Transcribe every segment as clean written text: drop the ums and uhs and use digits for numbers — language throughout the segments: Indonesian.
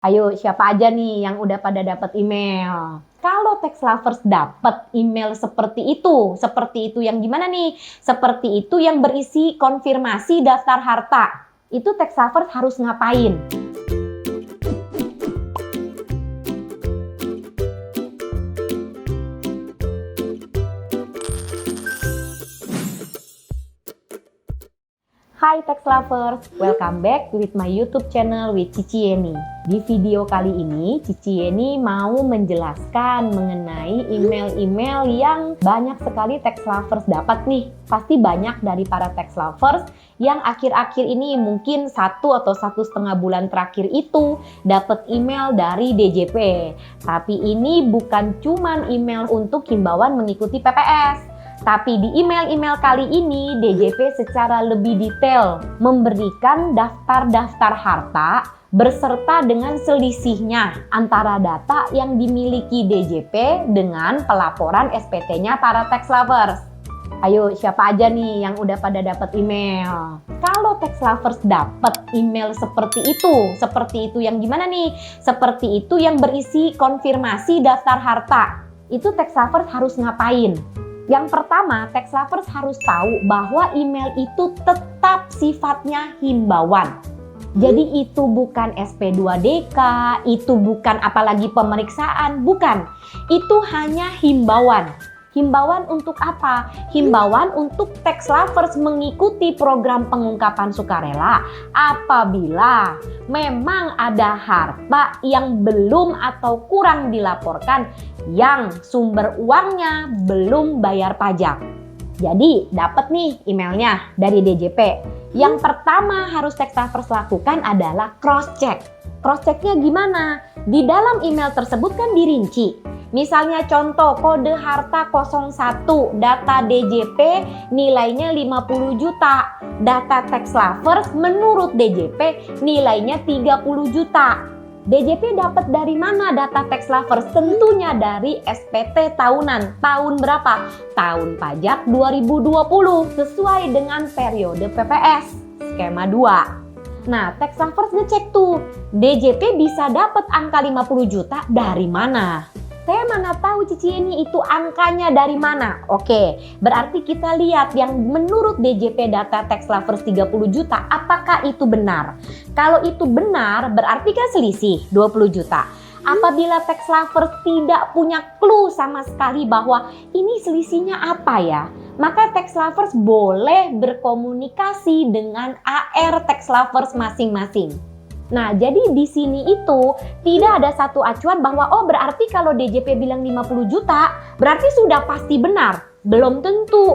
Ayo, siapa aja nih yang udah pada dapat email? Kalau tax lovers dapat email seperti itu yang gimana nih? Seperti itu yang berisi konfirmasi daftar harta. Itu tax lovers harus ngapain? Hai tax lovers, welcome back with my YouTube channel with Cici Yeni. Di video kali ini, Cici Yeni mau menjelaskan mengenai email-email yang banyak sekali tax lovers dapat nih. Pasti banyak dari para tax lovers yang akhir-akhir ini mungkin 1 atau 1,5 bulan terakhir itu dapat email dari DJP. Tapi ini bukan cuman email untuk himbauan mengikuti PPS. Tapi di email-email kali ini, DJP secara lebih detail memberikan daftar-daftar harta berserta dengan selisihnya antara data yang dimiliki DJP dengan pelaporan SPT-nya para tax lovers. Ayo, siapa aja nih yang udah pada dapat email? Kalau tax lovers dapat email seperti itu yang gimana nih? Seperti itu yang berisi konfirmasi daftar harta. Itu tax lovers harus ngapain? Yang pertama, tax lovers harus tahu bahwa email itu tetap sifatnya himbauan. Jadi itu bukan SP2DK, itu bukan apalagi pemeriksaan, bukan. Itu hanya himbauan. Himbauan untuk apa? Himbauan untuk tax lovers mengikuti program pengungkapan sukarela apabila memang ada harta yang belum atau kurang dilaporkan yang sumber uangnya belum bayar pajak. Jadi dapat nih emailnya dari DJP. Yang pertama harus tax lovers lakukan adalah cross check. Cross checknya gimana? Di dalam email tersebut kan dirinci. Misalnya contoh kode harta 01, data DJP nilainya 50 juta. Data tax lovers menurut DJP nilainya 30 juta. DJP dapat dari mana data tax lovers? Tentunya dari SPT tahunan. Tahun berapa? Tahun pajak 2020 sesuai dengan periode PPS skema 2. Nah, tax lovers ngecek tuh, DJP bisa dapat angka 50 juta dari mana? Saya mana tahu Cici ini itu angkanya dari mana? Oke, berarti kita lihat yang menurut DJP data tax lovers 30 juta, apakah itu benar? Kalau itu benar, berarti kan selisih 20 juta. Apabila tax lovers tidak punya clue sama sekali bahwa ini selisihnya apa ya, maka tax lovers boleh berkomunikasi dengan AR tax lovers masing-masing. Nah, jadi di sini itu tidak ada satu acuan bahwa oh berarti kalau DJP bilang 50 juta, berarti sudah pasti benar. Belum tentu.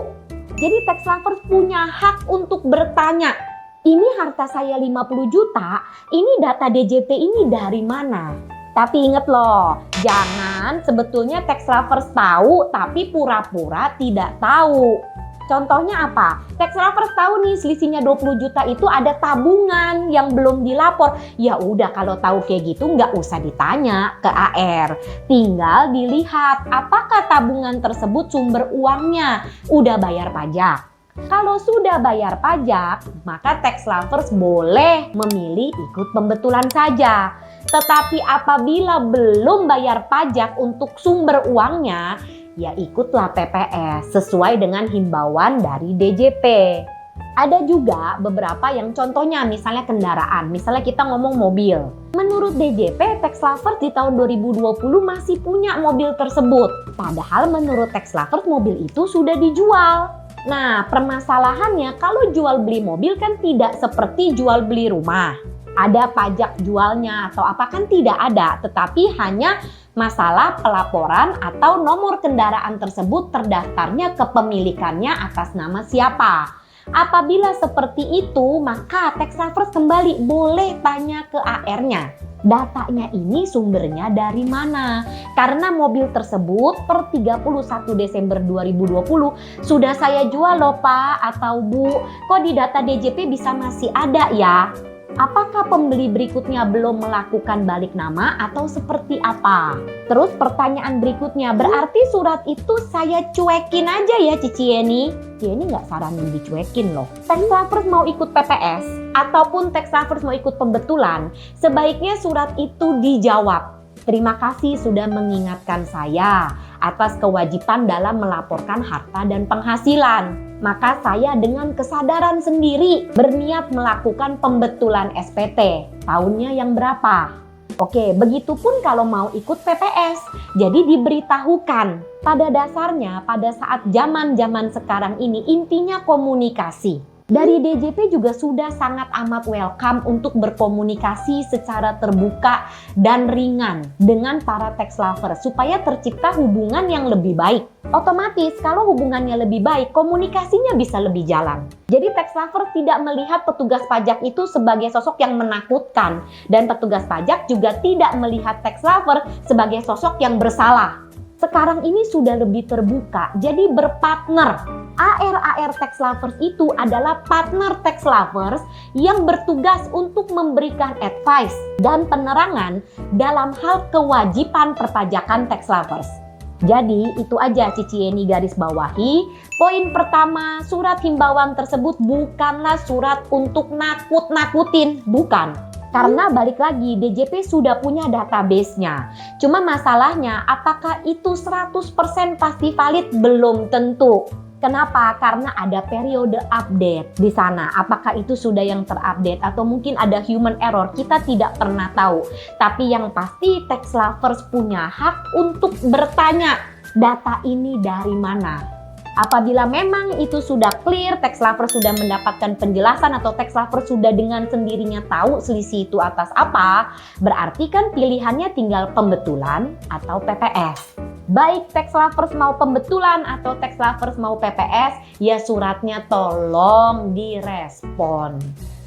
Jadi tax lovers punya hak untuk bertanya, ini harta saya 50 juta, ini data DJP ini dari mana? Tapi ingat loh, jangan sebetulnya tax lovers tahu tapi pura-pura tidak tahu. Contohnya apa? Tax lovers tahu nih selisihnya 20 juta itu ada tabungan yang belum dilapor. Ya udah kalau tahu kayak gitu nggak usah ditanya ke AR. Tinggal dilihat apakah tabungan tersebut sumber uangnya udah bayar pajak. Kalau sudah bayar pajak, maka tax lovers boleh memilih ikut pembetulan saja. Tetapi apabila belum bayar pajak untuk sumber uangnya, ya ikutlah PPS sesuai dengan himbauan dari DJP. Ada juga beberapa yang contohnya misalnya kendaraan, misalnya kita ngomong mobil. Menurut DJP, tax lovers di tahun 2020 masih punya mobil tersebut. Padahal menurut tax lovers mobil itu sudah dijual. Nah, permasalahannya kalau jual beli mobil kan tidak seperti jual beli rumah. Ada pajak jualnya atau apa kan tidak ada, tetapi hanya masalah pelaporan atau nomor kendaraan tersebut terdaftarnya kepemilikannya atas nama siapa. Apabila seperti itu, maka tax lovers kembali boleh tanya ke AR-nya. Datanya ini sumbernya dari mana? Karena mobil tersebut per 31 Desember 2020 sudah saya jual loh Pak atau Bu. Kok di data DJP bisa masih ada ya? Apakah pembeli berikutnya belum melakukan balik nama atau seperti apa? Terus pertanyaan berikutnya, berarti surat itu saya cuekin aja ya Cici Yeni? Cici Yeni nggak saranin dicuekin loh. Tax lovers mau ikut PPS ataupun tax lovers mau ikut pembetulan, sebaiknya surat itu dijawab. Terima kasih sudah mengingatkan saya atas kewajiban dalam melaporkan harta dan penghasilan. Maka saya dengan kesadaran sendiri berniat melakukan pembetulan SPT. Tahunnya yang berapa? Oke, begitupun kalau mau ikut PPS. Jadi diberitahukan. Pada dasarnya, pada saat zaman-zaman sekarang ini, intinya komunikasi. Dari DJP juga sudah sangat amat welcome untuk berkomunikasi secara terbuka dan ringan dengan para tax lover supaya tercipta hubungan yang lebih baik. Otomatis kalau hubungannya lebih baik, komunikasinya bisa lebih jalan. Jadi tax lover tidak melihat petugas pajak itu sebagai sosok yang menakutkan, dan petugas pajak juga tidak melihat tax lover sebagai sosok yang bersalah. Sekarang ini sudah lebih terbuka, jadi berpartner. AR tax lovers itu adalah partner tax lovers yang bertugas untuk memberikan advice dan penerangan dalam hal kewajiban perpajakan tax lovers. Jadi itu aja Cici Yeni garis bawahi. Poin pertama, surat himbauan tersebut bukanlah surat untuk nakut-nakutin, bukan. Karena balik lagi, DJP sudah punya database-nya. Cuma masalahnya, apakah itu 100% pasti valid? Belum tentu. Kenapa? Karena ada periode update di sana. Apakah itu sudah yang terupdate atau mungkin ada human error? Kita tidak pernah tahu. Tapi yang pasti tax lovers punya hak untuk bertanya, data ini dari mana? Apabila memang itu sudah clear, tax lover sudah mendapatkan penjelasan atau tax lover sudah dengan sendirinya tahu selisih itu atas apa, berarti kan pilihannya tinggal pembetulan atau PPS. Baik tax lovers mau pembetulan atau tax lovers mau PPS, ya suratnya tolong direspon.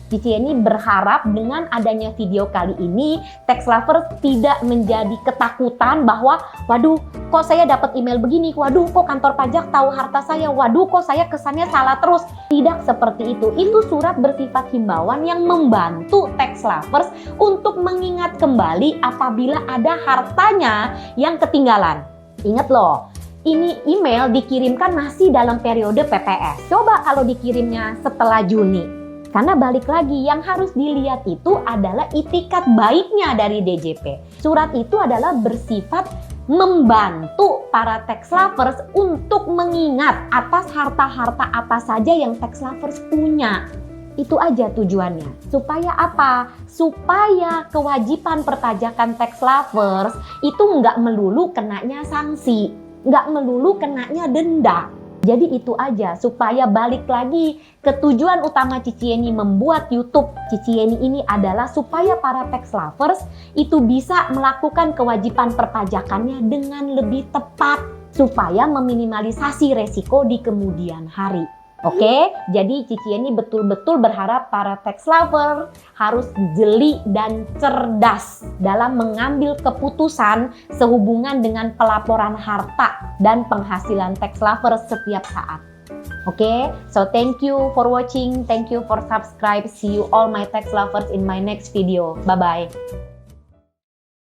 Cici Yeni berharap dengan adanya video kali ini, tax lovers tidak menjadi ketakutan bahwa waduh kok saya dapat email begini, waduh kok kantor pajak tahu harta saya, waduh kok saya kesannya salah terus. Tidak seperti itu. Itu surat bersifat himbauan yang membantu tax lovers untuk mengingat kembali apabila ada hartanya yang ketinggalan. Ingat loh, ini email dikirimkan masih dalam periode PPS. Coba kalau dikirimnya setelah Juni. Karena balik lagi, yang harus dilihat itu adalah itikat baiknya dari DJP. Surat itu adalah bersifat membantu para tax lovers untuk mengingat atas harta-harta apa saja yang tax lovers punya. Itu aja tujuannya. Supaya apa? Supaya kewajiban perpajakan tax lovers itu nggak melulu kenanya sanksi, nggak melulu kenanya denda. Jadi itu aja, supaya balik lagi ke tujuan utama Cici Yeni membuat YouTube Cici Yeni ini adalah supaya para tax lovers itu bisa melakukan kewajiban perpajakannya dengan lebih tepat, supaya meminimalisasi resiko di kemudian hari. Oke, jadi Cici Yeni betul-betul berharap para tax lover harus jeli dan cerdas dalam mengambil keputusan sehubungan dengan pelaporan harta dan penghasilan tax lover setiap saat. Oke, so thank you for watching, thank you for subscribe, see you all my tax lovers in my next video. Bye-bye.